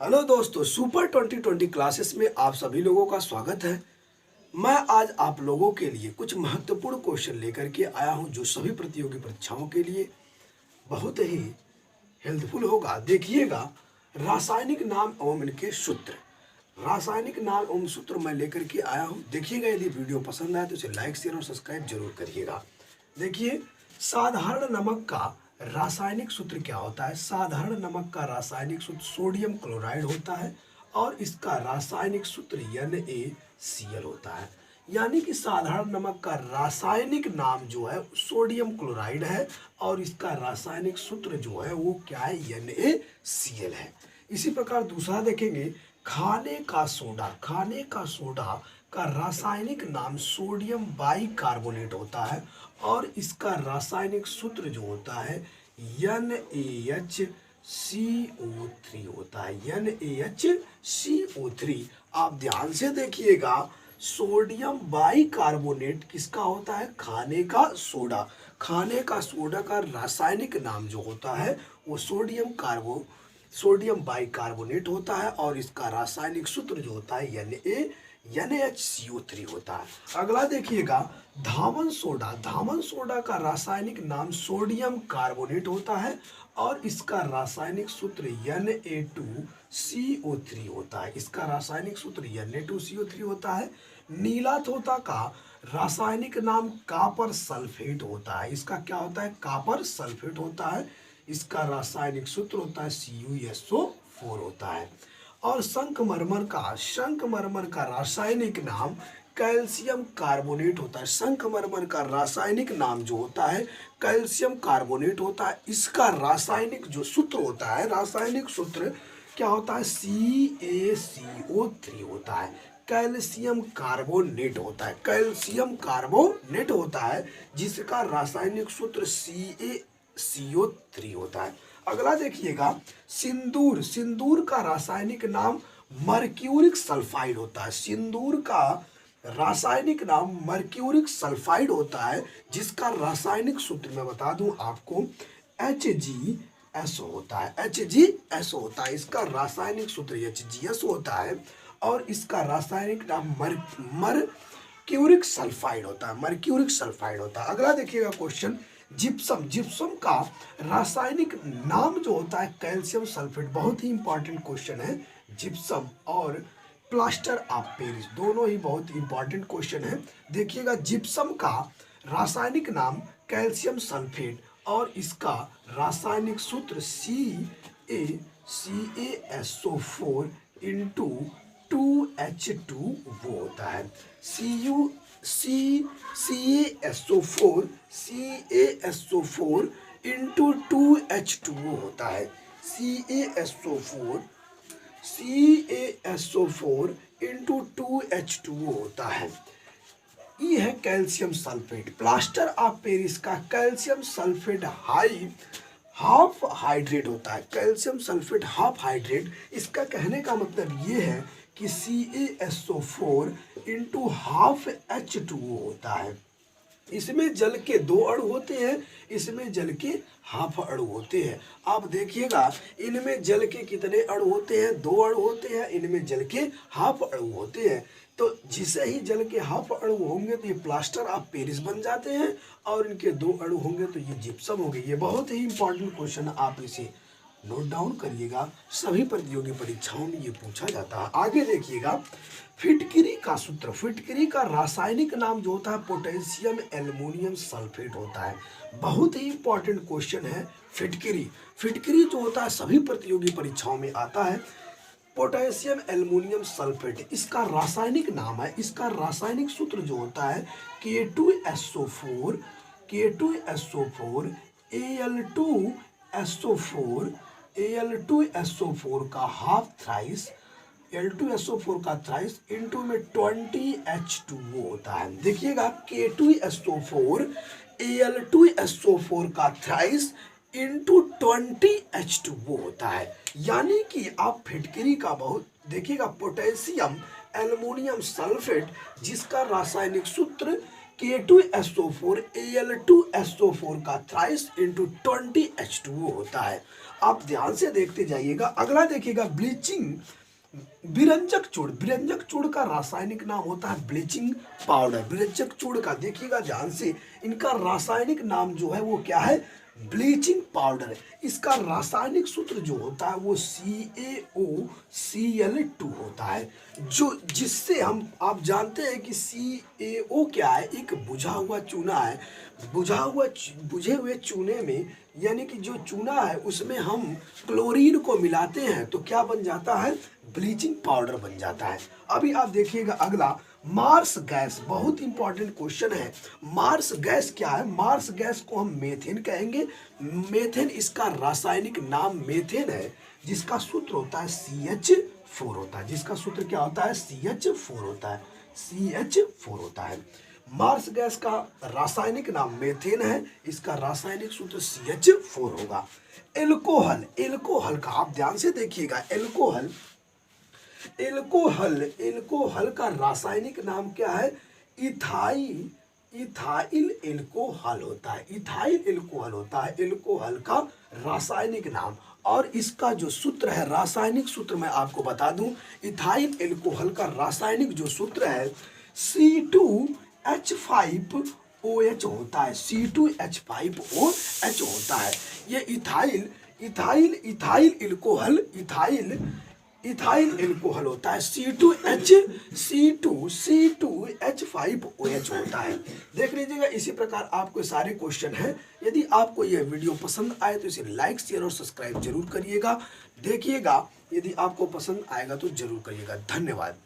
Hello दोस्तों, super 2020 classes में आप सभी लोगों का स्वागत है। मैं आज आप लोगों के लिए कुछ महत्वपूर्ण क्वेश्चन लेकर के आया हूं जो सभी प्रतियोगी परीक्षाओं के लिए बहुत ही हेल्पफुल होगा। देखिएगा, रासायनिक नाम एवं इनके सूत्र। रासायनिक नाम एवं सूत्र मैं लेकर के आया हूं। देखिएगा, यदि वीडियो पसंद आए तो इसे लाइक शेयर और सब्सक्राइब जरूर करिएगा। देखिए, साधारण नमक का रासायनिक सूत्र क्या होता है। साधारण नमक का रासायनिक सूत्र सोडियम क्लोराइड होता है और इसका रासायनिक सूत्र NaCl होता है। यानी कि साधारण नमक का रासायनिक नाम जो है सोडियम क्लोराइड है और इसका रासायनिक सूत्र जो है वो क्या है, NaCl है। इसी प्रकार दूसरा देखेंगे, खाने का सोडा। खाने का सोडा का रासायनिक नाम सोडियम बाइकार्बोनेट होता है और इसका रासायनिक सूत्र जो होता है NaHCO3 होता है। NaHCO3। आप ध्यान से देखिएगा, सोडियम बाइकार्बोनेट किसका होता है, खाने का सोडा। खाने का सोडा का रासायनिक नाम जो होता है वो सोडियम बाइकार्बोनेट होता है और इसका रासायनिक सूत्र जो होता है NaHCO3 होता है। अगला देखिएगा, धामन सोडा। धामन सोडा का रासायनिक नाम सोडियम कार्बोनेट होता है और इसका रासायनिक सूत्र Na2CO3 होता है। इसका रासायनिक सूत्र Na2CO3 होता है। नीला तोता का रासायनिक नाम कॉपर सल्फेट होता है। इसका क्या होता है, कॉपर सल्फेट होता है। इसका रासायनिक सूत्र होता है CuSO4 होता है। और शंखमरमर का रासायनिक नाम कैल्शियम कार्बोनेट होता है। शंखमरमर का रासायनिक नाम जो होता है कैल्शियम कार्बोनेट होता है। इसका रासायनिक जो सूत्र होता है, रासायनिक सूत्र क्या होता है, CaCO3 होता है। कैल्शियम कार्बोनेट होता है। कैल्शियम कार्बोनेट होता है जिसका रासायनिक सूत्र CaCO3 होता है। अगला देखिएगा, सिंदूर। सिंदूर का रासायनिक नाम मर्क्यूरिक सल्फाइड होता है। सिंदूर का रासायनिक नाम मर्क्यूरिक सल्फाइड होता है जिसका रासायनिक सूत्र मैं बता दूं आपको HgSO होता है। HgSO होता है। इसका रासायनिक सूत्र HgSO होता है और इसका रासायनिक नाम मर्क्यूरिक सल्फाइड होता है। मर्क्यूरिक सल्फाइड होता है। अगला देखिएगा क्वेश्चन, जिप्सम। जिप्सम का रासायनिक नाम जो होता है कैल्शियम सल्फेट। बहुत ही इंपॉर्टेंट क्वेश्चन है। जिप्सम और प्लास्टर ऑफ पेरिस दोनों ही बहुत इंपॉर्टेंट क्वेश्चन है। देखिएगा, जिप्सम का रासायनिक नाम कैल्शियम सल्फेट और इसका रासायनिक सूत्र CaSO4 इंटू 2H2 वो होता है। CaSO4 इंटू 2H2O होता है। CaSO4 इंटू 2H2O होता है। ये है calcium sulphate. Plaster of Paris का कैल्शियम सल्फेट हाफ हाइड्रेट होता है। Calcium sulphate half hydrate. इसका कहने का मतलब ये है कि CaSO4 इंटू हाफ H2O होता है। इसमें जल के 2 अणु होते हैं, इसमें जल के हाफ अणु होते हैं। आप देखिएगा, इनमें जल के कितने अणु होते हैं, 2 अणु होते हैं। इनमें जल के हाफ अणु होते हैं। तो जिसे ही जल के हाफ अणु होंगे तो ये प्लास्टर ऑफ पेरिस बन जाते हैं और इनके 2 अणु होंगे तो ये जिप्सम हो गई। ये बहुत ही इंपॉर्टेंट क्वेश्चन, आप इसे नोट डाउन करिएगा। सभी प्रतियोगी परीक्षाओं में ये पूछा जाता है। आगे देखिएगा, फिटकरी का सूत्र। फिटकरी का रासायनिक नाम जो होता है पोटेशियम एल्युमिनियम सल्फेट होता है। बहुत ही इंपॉर्टेंट क्वेश्चन है। फिटकरी फिटकरी जो होता है सभी प्रतियोगी परीक्षाओं में आता है। पोटेशियम एल्युमिनियम सल्फेट इसका रासायनिक नाम है। इसका रासायनिक सूत्र जो होता है K2SO4 Al2SO4 का हाफ थ्राइस L2SO4 का थ्राइस इंटू में 20H2O होता है। देखिएगा, K2SO4 Al2SO4 का थ्राइस इंटू 20H2O होता है। यानी कि आप फिटकरी का बहुत देखिएगा, पोटेशियम एल्युमिनियम सल्फेट जिसका रासायनिक सूत्र K2SO4 Al2SO4 का थ्राइस इंटू 20H2O होता है। आप ध्यान से देखते जाइएगा। अगला देखिएगा ब्लीचिंग विरंजक चूर्ण। विरंजक चूर्ण का रासायनिक नाम होता है ब्लीचिंग पाउडर। विरंजक चूर्ण का देखिएगा ध्यान से, इनका रासायनिक नाम जो है वो क्या है, ब्लीचिंग पाउडर। इसका रासायनिक सूत्र जो होता है वो CaOCl2 होता है, जो जिससे हम आप जानते हैं कि CaO क्या है, एक बुझा हुआ चूना है। बुझे हुए चूने में यानी कि जो चूना है उसमें हम क्लोरीन को मिलाते हैं तो क्या बन जाता है, ब्लीचिंग पाउडर बन जाता है। अभी आप देखिएगा अगला मार्स गैस, बहुत इंपॉर्टेंट क्वेश्चन है। मार्स गैस क्या है, मार्स गैस को हम मेथेन कहेंगे। मेथेन इसका रासायनिक नाम मेथेन है, जिसका सूत्र होता है CH4 होता है। जिसका सूत्र क्या होता है, CH4 होता है, CH4 होता है। मार्स गैस का रासायनिक नाम मेथेन है, इसका रासायनिक सूत्र CH4 होगा। एल्कोहल, एल्कोहल का आप ध्यान से देखिएगा, एल्कोहल एल्कोहल का रासायनिक नाम क्या है, इथाइल एल्कोहल होता है। इथाइल एल्कोहल होता है एल्कोहल का रासायनिक नाम। और इसका जो सूत्र है, रासायनिक सूत्र मैं आपको बता दूं, इथाइल एल्कोहल का रासायनिक जो सूत्र है C2H5OH होता है, C2H5OH होता है। ये इथाइल एल्कोहल होता है, C2H5OH होता है। देख लीजिएगा, इसी प्रकार आपको सारे क्वेश्चन हैं। यदि आपको यह वीडियो पसंद आए तो इसे लाइक, शेयर और सब्सक्राइब जरूर करिएगा। देखिएगा, यदि आपको पसंद आएगा तो जरूर करिएगा। धन्यवाद।